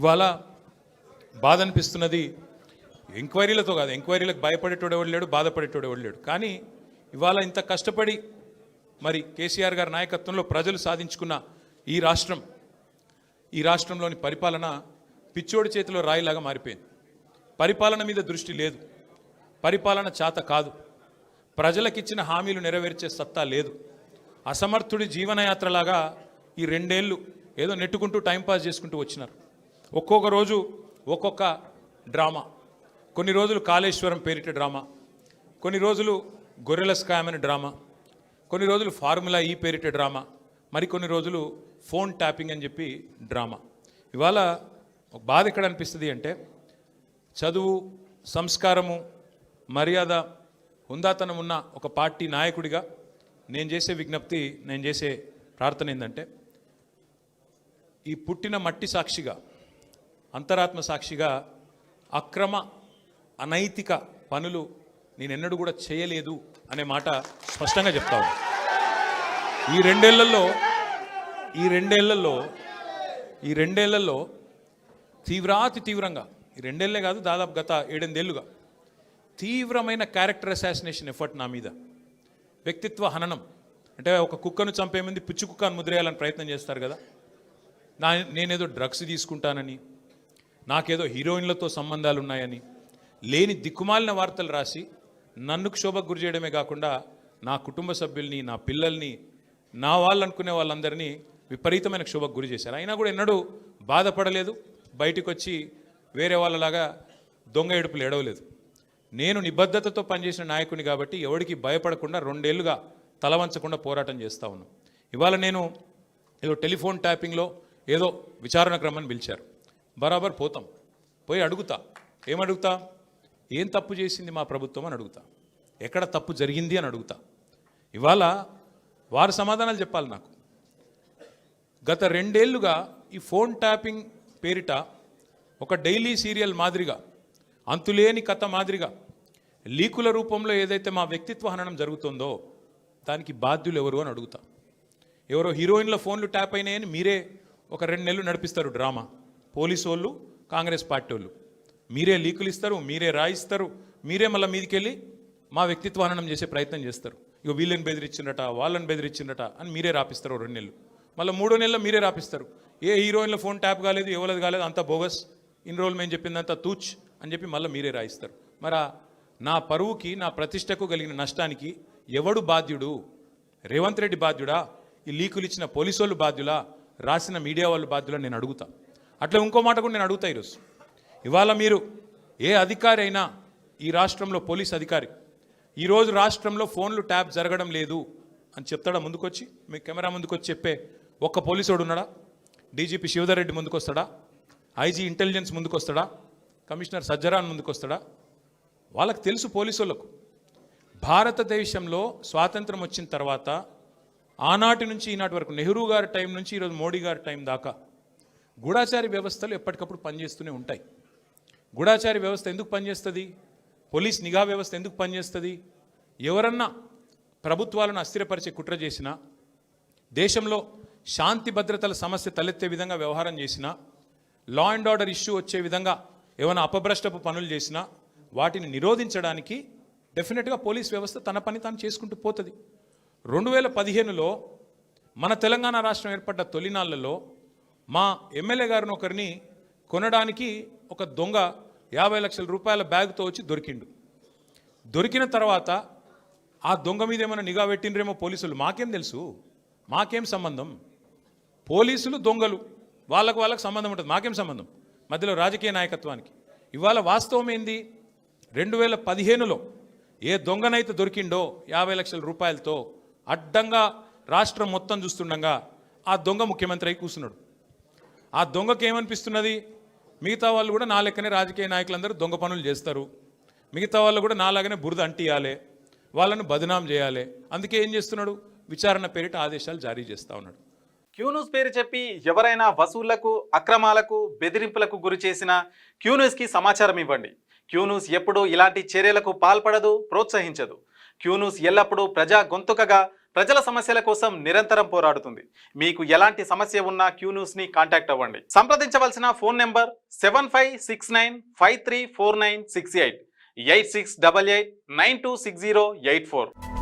ఇవాళ బాధ అనిపిస్తున్నది. ఎంక్వైరీలతో కాదు, ఎంక్వైరీలకు భయపడేటోడు ఎవడు లేడు, బాధపడేటోడు ఎవడు లేడు. కానీ ఇవాళ ఇంత కష్టపడి మరి కేసీఆర్ గారి నాయకత్వంలో ప్రజలు సాధించుకున్న ఈ రాష్ట్రంలోని పరిపాలన పిచ్చోడి చేతిలో రాయిలాగా మారిపోయింది. పరిపాలన మీద దృష్టి లేదు, పరిపాలన చేత కాదు, ప్రజలకిచ్చిన హామీలు నెరవేర్చే సత్తా లేదు. అసమర్థుడి జీవనయాత్రలాగా ఈ 2 ఏళ్ళు ఏదో నెట్టుకుంటూ టైంపాస్ చేసుకుంటూ వచ్చినారు. ఒక్కొక్క రోజు ఒక్కొక్క డ్రామా. కొన్ని రోజులు కాళేశ్వరం పేరిట డ్రామా, కొన్ని రోజులు గొర్రెల స్కామ్ అనే డ్రామా, కొన్ని రోజులు ఫార్ములా ఈ పేరిట డ్రామా, మరికొన్ని రోజులు ఫోన్ ట్యాపింగ్ అని చెప్పి డ్రామా. ఇవాళ ఒక బాధ ఎక్కడ అనిపిస్తుంది అంటే, చదువు, సంస్కారము, మర్యాద, హుందాతనం ఉన్న ఒక పార్టీ నాయకుడిగా నేను చేసే విజ్ఞప్తి, నేను చేసే ప్రార్థన ఏంటంటే, ఈ పుట్టిన మట్టి సాక్షిగా, అంతరాత్మ సాక్షిగా అక్రమ అనైతిక పనులు నేనెన్నడూ కూడా చేయలేదు అనే మాట స్పష్టంగా చెప్తాను. ఈ రెండేళ్లలో తీవ్రంగా, ఈ 2 ఏళ్లే కాదు, దాదాపు గత 7-8 ఏళ్ళుగా తీవ్రమైన క్యారెక్టర్ అసాసినేషన్ ఎఫర్ట్ నా మీద, వ్యక్తిత్వ హననం. అంటే ఒక కుక్కను చంపే ముందు పిచ్చి కుక్కను ముద్రేయాలని ప్రయత్నం చేస్తారు కదా, నేనేదో డ్రగ్స్ తీసుకుంటానని, నాకేదో హీరోయిన్లతో సంబంధాలు ఉన్నాయని, లేని దిక్కుమాలిన వార్తలు రాసి నన్ను క్షోభకు గురి చేయడమే కాకుండా నా కుటుంబ సభ్యుల్ని, నా పిల్లల్ని, నా వాళ్ళు అనుకునే వాళ్ళందరినీ విపరీతమైన క్షోభకు గురి చేశారు. అయినా కూడా ఎన్నడూ బాధపడలేదు, బయటకు వచ్చి వేరే వాళ్ళలాగా దొంగ ఏడుపులు ఏడవలేదు. నేను నిబద్ధతతో పనిచేసిన నాయకుని కాబట్టి ఎవరికి భయపడకుండా 2 ఏళ్ళుగా తలవంచకుండా పోరాటం చేస్తూ ఉన్నాను. ఇవాళ నేను ఏదో టెలిఫోన్ ట్యాపింగ్లో ఏదో విచారణ క్రమాన్ని పిలిచారు, బరాబర్ పోతాం, పోయి అడుగుతా. ఏమడుగుతా? ఏం తప్పు చేసింది మా ప్రభుత్వం అని అడుగుతా, ఎక్కడ తప్పు జరిగింది అని అడుగుతా. ఇవాళ వారు సమాధానాలు చెప్పాలి నాకు. గత 2 ఏళ్ళుగా ఈ ఫోన్ ట్యాపింగ్ పేరిట ఒక డైలీ సీరియల్ మాదిరిగా, అంతులేని కథ మాదిరిగా లీకుల రూపంలో ఏదైతే మా వ్యక్తిత్వ హననం జరుగుతుందో దానికి బాధ్యులు ఎవరు అని అడుగుతా. ఎవరో హీరోయిన్ల ఫోన్లు ట్యాప్ అయినాయని మీరే ఒక 2 నెలలు నడిపిస్తారు డ్రామా. పోలీసు వాళ్ళు, కాంగ్రెస్ పార్టీ వాళ్ళు మీరే లీకులు ఇస్తారు, మీరే రాయిస్తారు, మీరే మళ్ళీ మీదికి వెళ్ళి మా వ్యక్తిత్వ హననం చేసే ప్రయత్నం చేస్తారు. ఇక వీళ్ళని బెదిరించిందట, వాళ్ళని బెదిరించిందట అని మీరే రాపిస్తారు 2 నెలలు. మళ్ళీ 3వ నెలలో మీరే రాపిస్తారు. ఏ హీరోయిన్ల ఫోన్ ట్యాప్ కాలేదు, ఎవరిది కాలేదు, అంతా బోగస్, ఇన్ని రోజులు మేము చెప్పిందంతా తూచ్ అని చెప్పి మళ్ళీ మీరే రాయిస్తారు. మరి నా పరువుకి, నా ప్రతిష్టకు కలిగిన నష్టానికి ఎవడు బాధ్యుడు? రేవంత్ రెడ్డి బాధ్యుడా? ఈ లీకులు ఇచ్చిన పోలీసు వాళ్ళు బాధ్యులా? రాసిన మీడియా వాళ్ళు బాధ్యులా? నేను అడుగుతా. అట్లా ఇంకో మాట కూడా నేను అడుగుతా. ఈరోజు ఇవాళ మీరు ఏ అధికారి అయినా, ఈ రాష్ట్రంలో పోలీస్ అధికారి ఈరోజు రాష్ట్రంలో ఫోన్లు ట్యాప్ జరగడం లేదు అని చెప్తాడా? ముందుకొచ్చి మీ కెమెరా ముందుకొచ్చి చెప్పే ఒక్క పోలీసోడు ఉన్నాడా? డీజీపీ శివధర్ రెడ్డి ముందుకు వస్తాడా? ఐజీ ఇంటెలిజెన్స్ ముందుకు వస్తాడా? కమిషనర్ సజ్జరాన్ ముందుకు వస్తాడా? వాళ్ళకి తెలుసు, పోలీసు వాళ్ళకు, భారతదేశంలో స్వాతంత్రం వచ్చిన తర్వాత ఆనాటి నుంచి ఈనాటి వరకు, నెహ్రూ గారి టైం నుంచి ఈరోజు మోడీ గారి టైం దాకా గూఢాచారి వ్యవస్థలు ఎప్పటికప్పుడు పనిచేస్తూనే ఉంటాయి. గూఢాచారి వ్యవస్థ ఎందుకు పనిచేస్తుంది? పోలీస్ నిఘా వ్యవస్థ ఎందుకు పనిచేస్తుంది? ఎవరన్నా ప్రభుత్వాలను అస్థిరపరిచే కుట్ర చేసినా, దేశంలో శాంతి భద్రతల సమస్య తలెత్తే విధంగా వ్యవహారం చేసినా, లా అండ్ ఆర్డర్ ఇష్యూ వచ్చే విధంగా ఏమైనా అపభ్రష్టపు పనులు చేసినా వాటిని నిరోధించడానికి డెఫినెట్గా పోలీస్ వ్యవస్థ తన పని తాను చేసుకుంటూ పోతుంది. 2015లో మన తెలంగాణ రాష్ట్రం ఏర్పడ్డ తొలినాళ్లలో మా ఎమ్మెల్యే గారిని ఒకరిని కొనడానికి ఒక దొంగ 50 లక్షల రూపాయల బ్యాగ్తో వచ్చి దొరికిండు. దొరికిన తర్వాత ఆ దొంగ మీద ఏమైనా నిఘా పెట్టిండ్రేమో పోలీసులు. మాకేం తెలుసు? మాకేం సంబంధం? పోలీసులు దొంగలు, వాళ్ళకు సంబంధం ఉంటుంది, మాకేం సంబంధం? మధ్యలో రాజకీయ నాయకత్వానికి. ఇవాళ వాస్తవం ఏంది? 2015లో ఏ దొంగనైతే దొరికిండో 50 లక్షల రూపాయలతో అడ్డంగా రాష్ట్రం మొత్తం చూస్తుండగా ఆ దొంగ ముఖ్యమంత్రి అయి కూర్చున్నాడు. ఆ దొంగకి ఏమనిపిస్తున్నది? మిగతా వాళ్ళు కూడా నా లెక్కనే రాజకీయ నాయకులందరూ దొంగ పనులు చేస్తారు, మిగతా వాళ్ళు కూడా నాలాగనే బురద అంటియాలి, వాళ్ళను బదనాం చేయాలి. అందుకే ఏం చేస్తున్నాడు? విచారణ పేరిట ఆదేశాలు జారీ చేస్తూ ఉన్నాడు. క్యూన్యూస్ పేరు చెప్పి ఎవరైనా వసూళ్లకు, అక్రమాలకు, బెదిరింపులకు గురి చేసిన క్యూన్యూస్కి సమాచారం ఇవ్వండి. క్యూన్యూస్ ఎప్పుడూ ఇలాంటి చర్యలకు పాల్పడదు, ప్రోత్సహించదు. క్యూన్యూస్ ఎల్లప్పుడూ ప్రజా గొంతుకగా ప్రజల సమస్యల కోసం నిరంతరం పోరాడుతుంది. మీకు ఎలాంటి సమస్య ఉన్నా క్యూ న్యూస్ని కాంటాక్ట్ అవ్వండి. సంప్రదించవలసిన ఫోన్ నెంబర్ 7569534968 8688926084.